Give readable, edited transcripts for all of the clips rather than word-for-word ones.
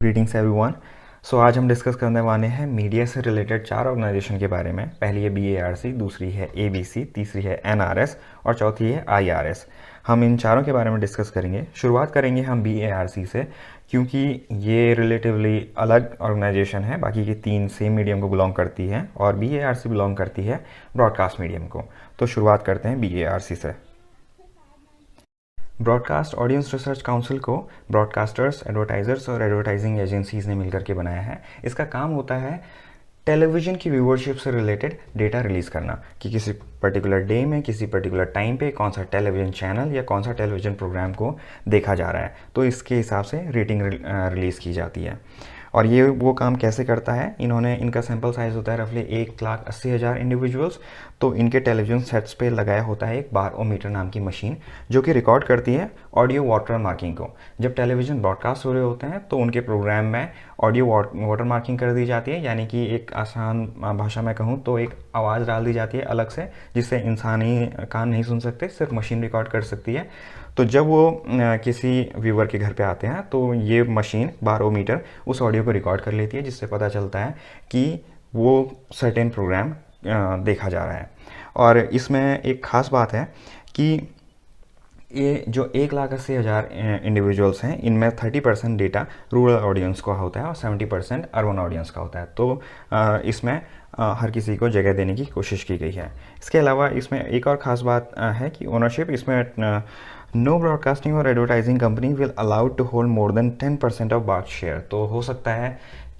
Greetings everyone. सो आज हम discuss करने वाले हैं मीडिया से रिलेटेड 4 ऑर्गेनाइजेशन के बारे में। पहली है BARC, दूसरी है ABC, तीसरी है NRS और चौथी है IRS। हम इन चारों के बारे में डिस्कस करेंगे। शुरुआत करेंगे हम BARC से, क्योंकि ये रिलेटिवली अलग ऑर्गेनाइजेशन है। बाकी की 3 सेम मीडियम को बिलोंग करती है और BARC बिलोंग करती है ब्रॉडकास्ट मीडियम को। तो शुरुआत करते हैं BARC से। ब्रॉडकास्ट ऑडियंस रिसर्च काउंसिल को ब्रॉडकास्टर्स, एडवर्टाइजर्स और एडवर्टाइजिंग एजेंसीज ने मिलकर के बनाया है। इसका काम होता है टेलीविज़न की व्यूवरशिप से रिलेटेड डेटा रिलीज़ करना कि किसी पर्टिकुलर डे में, किसी पर्टिकुलर टाइम पे कौन सा टेलीविज़न चैनल या कौन सा टेलीविज़न प्रोग्राम को देखा जा रहा है। तो इसके हिसाब से रेटिंग रिलीज़ की जाती है। और ये वो काम कैसे करता है, इनका सैम्पल साइज़ होता है रफली 1,80,000 इंडिविजुअल्स। तो इनके टेलीविज़न सेट्स पे लगाया होता है एक बारोमीटर नाम की मशीन, जो कि रिकॉर्ड करती है ऑडियो वाटर मार्किंग को। जब टेलीविज़न ब्रॉडकास्ट हो रहे होते हैं तो उनके प्रोग्राम में ऑडियो वाटर मार्किंग कर दी जाती है, यानी कि एक आसान भाषा में कहूँ तो एक आवाज़ डाल दी जाती है अलग से, जिससे इंसानी कान नहीं सुन सकते, सिर्फ मशीन रिकॉर्ड कर सकती है। तो जब वो किसी व्यूवर के घर पे आते हैं तो ये मशीन बारोमीटर उस ऑडियो को रिकॉर्ड कर लेती है, जिससे पता चलता है कि वो सर्टेन प्रोग्राम देखा जा रहा है। और इसमें एक ख़ास बात है कि ये जो 1,80,000 इंडिविजुअल्स हैं, इनमें 30% डेटा रूरल ऑडियंस का होता है और 70% अर्बन ऑडियंस का होता है। तो इसमें हर किसी को जगह देने की कोशिश की गई है। इसके अलावा इसमें एक और ख़ास बात है कि ओनरशिप इसमें नो ब्रॉडकास्टिंग और advertising company will allowed to hold more than 10% of BARC share. तो हो सकता है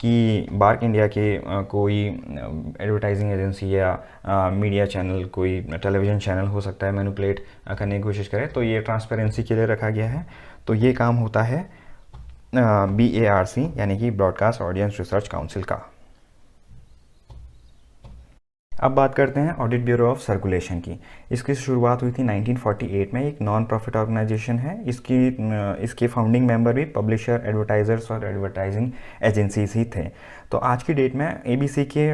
कि बार्क इंडिया के कोई एडवर्टाइजिंग एजेंसी या मीडिया चैनल, कोई टेलीविज़न चैनल हो सकता है मैनिपुलेट करने की कोशिश करे, तो ये ट्रांसपेरेंसी के लिए रखा गया है। तो ये काम होता है BARC यानी कि ब्रॉडकास्ट ऑडियंस रिसर्च काउंसिल का। अब बात करते हैं ऑडिट ब्यूरो ऑफ सर्कुलेशन की। इसकी शुरुआत हुई थी 1948 में। एक नॉन प्रॉफिट ऑर्गेनाइजेशन है। इसके फाउंडिंग मेंबर भी पब्लिशर, एडवर्टाइजर्स और एडवर्टाइजिंग एजेंसीज ही थे। तो आज की डेट में ABC के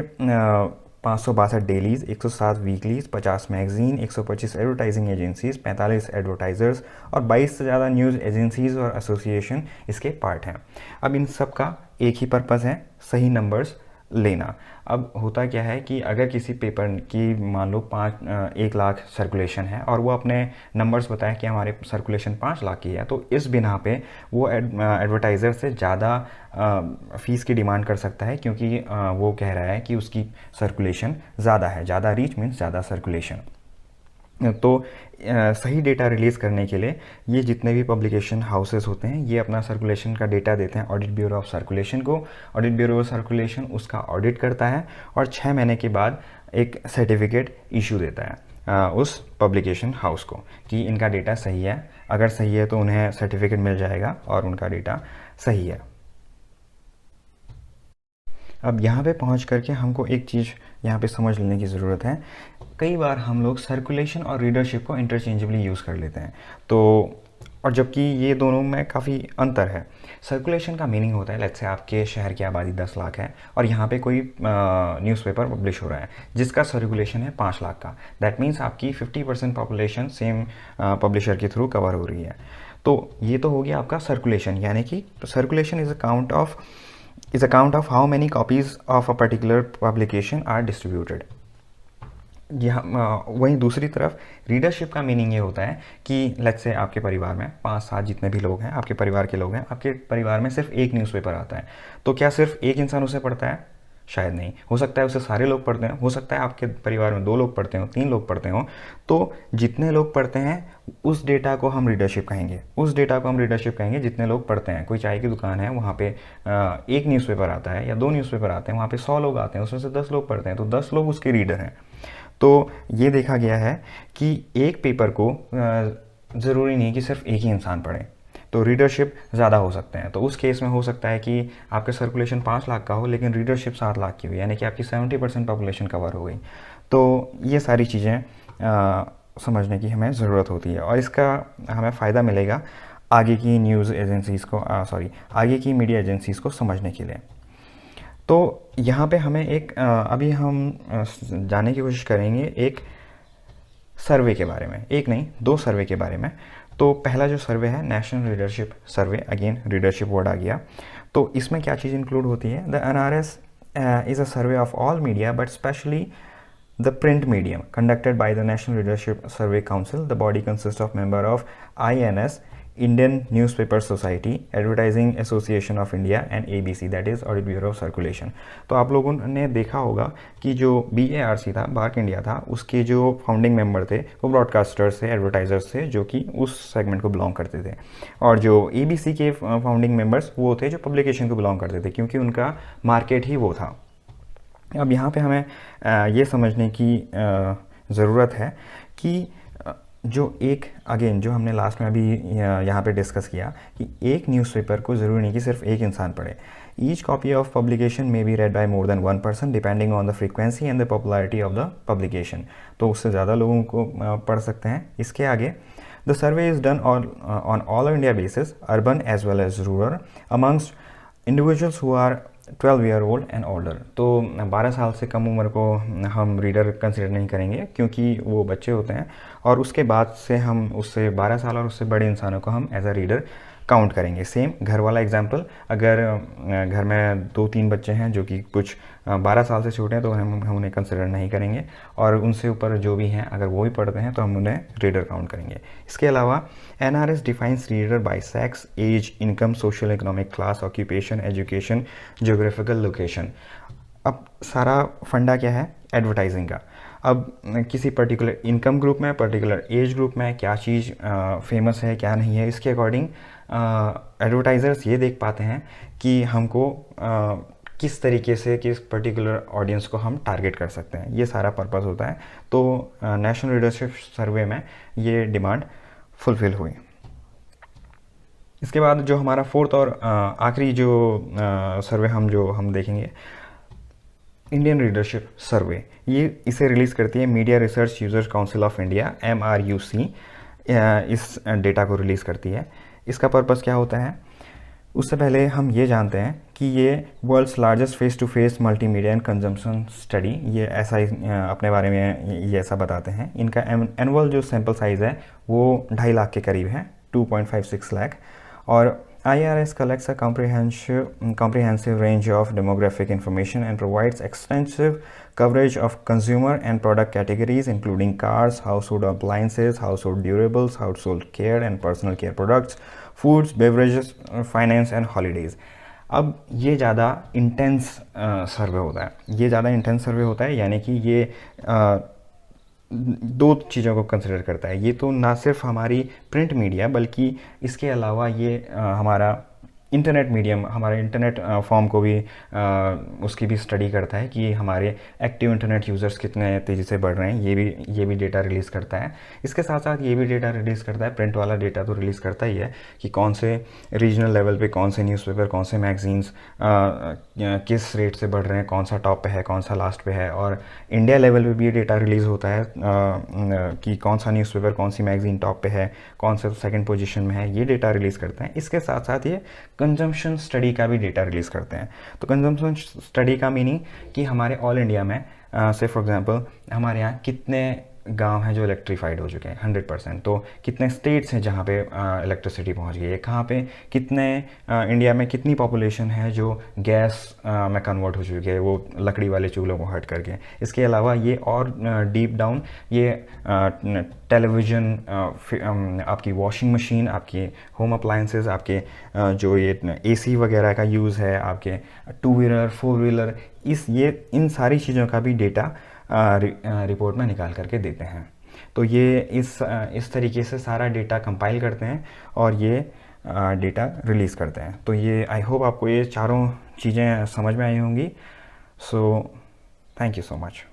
562 डेलीज़, 107 वीकलीज़, 50 मैगजीन, 125 एडवर्टाइजिंग एजेंसीज, 45 एडवर्टाइजर्स और 22 से ज़्यादा न्यूज़ एजेंसीज और एसोसिएशन इसके पार्ट हैं। अब इन सब का एक ही पर्पज़ है, सही नंबर्स लेना। अब होता क्या है कि अगर किसी पेपर की मान लो 1 लाख सर्कुलेशन है और वो अपने नंबर्स बताए कि हमारे सर्कुलेशन 5 लाख की है, तो इस बिना पे वो एडवर्टाइज़र से ज़्यादा फीस की डिमांड कर सकता है, क्योंकि वो कह रहा है कि उसकी सर्कुलेशन ज़्यादा है। ज़्यादा रीच मीन्स ज़्यादा सर्कुलेशन। तो सही डेटा रिलीज़ करने के लिए ये जितने भी पब्लिकेशन हाउसेस होते हैं, ये अपना सर्कुलेशन का डेटा देते हैं ऑडिट ब्यूरो ऑफ सर्कुलेशन को। ऑडिट ब्यूरो ऑफ सर्कुलेशन उसका ऑडिट करता है और 6 महीने के बाद एक सर्टिफिकेट इशू देता है उस पब्लिकेशन हाउस को कि इनका डेटा सही है। अगर सही है तो उन्हें सर्टिफिकेट मिल जाएगा और उनका डेटा सही है। अब यहाँ पे पहुँच करके हमको एक चीज़ यहाँ पे समझ लेने की ज़रूरत है। कई बार हम लोग सर्कुलेशन और रीडरशिप को इंटरचेंजेबली यूज़ कर लेते हैं, तो और जबकि ये दोनों में काफ़ी अंतर है। सर्कुलेशन का मीनिंग होता है, लेट्स से आपके शहर की आबादी 10 लाख है और यहाँ पे कोई न्यूज़पेपर पब्लिश हो रहा है जिसका सर्कुलेशन है 5 लाख का। दैट मीन्स आपकी 50% पॉपुलेशन सेम पब्लिशर के थ्रू कवर हो रही है। तो ये तो हो गया आपका सर्कुलेशन, यानी कि circulation is a count of how many copies of a particular publication are distributed। वहीं दूसरी तरफ रीडरशिप का मीनिंग ये होता है कि लेट्स से आपके परिवार में 5-7 जितने भी लोग हैं, आपके परिवार के लोग हैं, आपके परिवार में सिर्फ एक न्यूज़पेपर आता है, तो क्या सिर्फ एक इंसान उसे पढ़ता है? शायद नहीं। हो सकता है उसे सारे लोग पढ़ते हैं, हो सकता है आपके परिवार में 2 लोग पढ़ते हो, 3 लोग पढ़ते हो। तो जितने लोग पढ़ते हैं उस डेटा को हम रीडरशिप कहेंगे, जितने लोग पढ़ते हैं। कोई चाय की दुकान है, वहाँ पे एक न्यूज़पेपर आता है या 2 न्यूज़पेपर आते हैं, वहाँ पे 100 लोग आते हैं, उसमें से 10 लोग पढ़ते हैं, तो 10 लोग उसके रीडर हैं। तो ये देखा गया है कि एक पेपर को ज़रूरी नहीं कि सिर्फ एक ही इंसान पढ़े, तो रीडरशिप ज़्यादा हो सकते हैं। तो उस केस में हो सकता है कि आपका सर्कुलेशन 5 लाख का हो लेकिन रीडरशिप 7 लाख की हो, यानी कि आपकी 70% पॉपुलेशन कवर हो गई। तो ये सारी चीज़ें समझने की हमें ज़रूरत होती है और इसका हमें फ़ायदा मिलेगा आगे की न्यूज़ एजेंसीज़ को आगे की मीडिया एजेंसीज़ को समझने के लिए। तो यहाँ पे हमें अभी हम जानने की कोशिश करेंगे एक सर्वे के बारे में, एक नहीं 2 सर्वे के बारे में। तो पहला जो सर्वे है नेशनल रीडरशिप सर्वे, अगेन रीडरशिप वर्ड आ गया। तो इसमें क्या चीज़ इंक्लूड होती है? The NRS is a survey of all media but specially the print medium conducted by the National Readership Survey Council. The body consists of member of INS, Indian Newspaper Society, Advertising Association of India and ABC, that is Audit Bureau of Circulation. तो आप लोगों ने देखा होगा कि जो BARC था, BARC India था, उसके जो फाउंडिंग मेंबर थे वो ब्रॉडकास्टर्स थे, एडवर्टाइजर्स थे जो कि उस सेगमेंट को बिलोंग करते थे, और जो ABC के फाउंडिंग मेंबर्स वो थे जो पब्लिकेशन को बिलोंग करते थे, क्योंकि उनका मार्केट ही वो था। अब यहाँ पे हमें ये समझने की ज़रूरत है कि जो एक अगेन जो हमने लास्ट में अभी यहाँ पे डिस्कस किया कि एक न्यूज़पेपर को ज़रूरी नहीं कि सिर्फ एक इंसान पढ़े। Each copy of publication may be read by more than one person depending on the frequency and the popularity of the publication. तो उससे ज़्यादा लोगों को पढ़ सकते हैं। इसके आगे the survey is done on all India basis, urban as well as rural, amongst individuals who are 12 year old and older. तो 12 साल से कम उम्र को हम रीडर कंसिडर नहीं करेंगे क्योंकि वो बच्चे होते हैं, और उसके बाद से हम उससे 12 साल और उससे बड़े इंसानों को हम एज अ रीडर काउंट करेंगे। सेम घर वाला एग्जाम्पल, अगर घर में 2-3 बच्चे हैं जो कि कुछ 12 साल से छोटे हैं तो हम उन्हें कंसिडर नहीं करेंगे, और उनसे ऊपर जो भी हैं अगर वो भी पढ़ते हैं तो हम उन्हें रीडर काउंट करेंगे। इसके अलावा NRS defines reader by sex, age, income, social economic class, occupation, education, geographical location. अब सारा फंडा क्या है? एडवर्टाइजिंग का। अब किसी पर्टिकुलर इनकम ग्रुप में, पर्टिकुलर एज ग्रुप में क्या चीज़ फेमस है क्या नहीं है, इसके अकॉर्डिंग एडवर्टाइज़र्स ये देख पाते हैं कि हमको किस तरीके से किस पर्टिकुलर ऑडियंस को हम टारगेट कर सकते हैं। ये सारा पर्पस होता है। तो नेशनल रीडरशिप सर्वे में ये डिमांड फुलफिल हुई। इसके बाद जो हमारा फोर्थ और आखिरी जो सर्वे हम देखेंगे, इंडियन रीडरशिप सर्वे, ये इसे रिलीज़ करती है media research users council of India, MRUC, इस डेटा को रिलीज़ करती है। इसका पर्पस क्या होता है? उससे पहले हम ये जानते हैं कि ये world's largest face to face multimedia and consumption study, ये ऐसा अपने बारे में ये ऐसा बताते हैं। इनका एनुअल जो सैम्पल साइज़ है वो 2.5 लाख के करीब है, 2.56 लाख। और IRS collects a comprehensive range of demographic information and provides extensive coverage of consumer and product categories including cars, household appliances, household durables, household care and personal care products, foods, beverages, finance and holidays. अब ये ज़्यादा intense सर्वे होता है, यानी कि ये दो चीज़ों को कंसिडर करता है। ये तो ना सिर्फ हमारी प्रिंट मीडिया बल्कि इसके अलावा ये हमारा इंटरनेट मीडियम, हमारे इंटरनेट फॉर्म को भी उसकी भी स्टडी करता है कि हमारे एक्टिव इंटरनेट यूज़र्स कितने तेज़ी से बढ़ रहे हैं। ये भी डेटा रिलीज़ करता है। इसके साथ साथ ये भी डेटा रिलीज़ करता है, प्रिंट वाला डेटा तो रिलीज़ करता ही है कि कौन से रीजनल लेवल पे कौन से न्यूज़पेपर, कौन से मैगजीन्स किस रेट से बढ़ रहे हैं, कौन सा टॉप पे है, कौन सा लास्ट पे है। और इंडिया लेवल पे भी ये डेटा रिलीज़ होता है कि कौन सा न्यूज़पेपर, कौन सी मैगजीन टॉप पे है, कौन सा सेकंड पोजीशन में है, ये डेटा रिलीज़ करते हैं। इसके साथ साथ ये कंजम्पशन स्टडी का भी डेटा रिलीज़ करते हैं। तो कंजम्पशन स्टडी का मीनिंग कि हमारे ऑल इंडिया में से फॉर एग्जांपल हमारे यहाँ कितने गांव हैं जो इलेक्ट्रीफाइड हो चुके हैं 100%, तो कितने स्टेट्स हैं जहाँ पे इलेक्ट्रिसिटी पहुँच गई है, कहाँ पे कितने इंडिया में कितनी पॉपुलेशन है जो गैस में कन्वर्ट हो चुकी है, वो लकड़ी वाले चूल्हों को हट करके। इसके अलावा ये और डीप डाउन ये टेलीविज़न, आपकी वॉशिंग मशीन, आपके होम अप्लायंसेस, आपके जो ये AC वगैरह का यूज़ है, आपके 2 व्हीलर 4 व्हीलर, इन सारी चीज़ों का भी डेटा रिपोर्ट में निकाल करके देते हैं। तो ये इस तरीके से सारा डेटा कंपाइल करते हैं और ये डेटा रिलीज़ करते हैं। तो ये आई होप आपको ये चारों चीज़ें समझ में आई होंगी। So thank you so much.